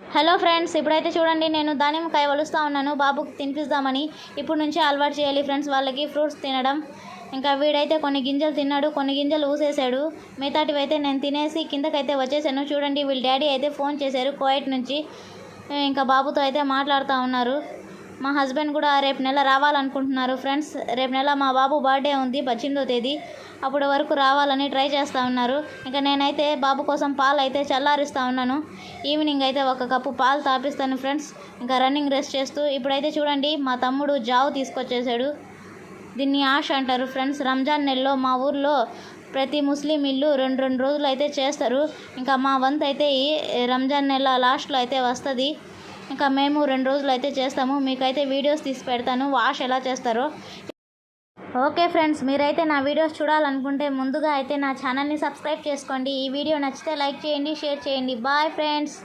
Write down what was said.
Hello friends, ఇప్పుడైతే చూడండి నేను దానిమ్మకాయ వలుస్తూ ఉన్నాను బాబుకి తినిపిద్దామని. ఇప్పుడు నుంచే అలవాటు చేయాలి ఫ్రెండ్స్ వాళ్ళకి ఫ్రూట్స్ తినడం. ఇంకా వీడైతే కొన్ని గింజలు తిన్నాడు, కొన్ని గింజలు ఊసేసాడు. మిగతాటివి అయితే నేను తినేసి కిందకైతే వచ్చేసాను. చూడండి వీళ్ళ డాడీ అయితే ఫోన్ చేశారు కోయట్ నుంచి. ఇంకా బాబుతో అయితే మాట్లాడుతూ ఉన్నారు. మా హస్బెండ్ కూడా రేపు నెల రావాలనుకుంటున్నారు ఫ్రెండ్స్. రేపు నెల మా బాబు బర్త్డే ఉంది 18వ తేదీ. అప్పటి వరకు రావాలని ట్రై చేస్తూ ఉన్నారు. ఇంకా నేనైతే బాబు కోసం పాలు అయితే చల్లారిస్తూ ఉన్నాను. ఈవినింగ్ అయితే ఒక కప్పు పాలు తాపిస్తాను ఫ్రెండ్స్. ఇంకా రన్నింగ్ రేస్ చేస్తూ ఇప్పుడైతే చూడండి మా తమ్ముడు జావు తీసుకొచ్చేసాడు. దీన్ని ఆష్ అంటారు ఫ్రెండ్స్. రంజాన్ నెలలో మా ఊర్లో ప్రతి ముస్లిం ఇల్లు రెండు రోజులు అయితే చేస్తారు. ఇంకా మా వంతు అయితే ఈ రంజాన్ నెల లాస్ట్లో అయితే వస్తుంది. ఇంకా మేము 2 రోజులు అయితే చేస్తాము. మీకైతే వీడియోస్ తీసి పెడతాను వాష్ ఎలా చేస్తారో. ఓకే ఫ్రెండ్స్, మీరైతే నా వీడియోస్ చూడాలనుకుంటే ముందుగా అయితే నా ఛానల్ని సబ్స్క్రైబ్ చేసుకోండి. ఈ వీడియో నచ్చితే లైక్ చేయండి, షేర్ చేయండి. Bye friends.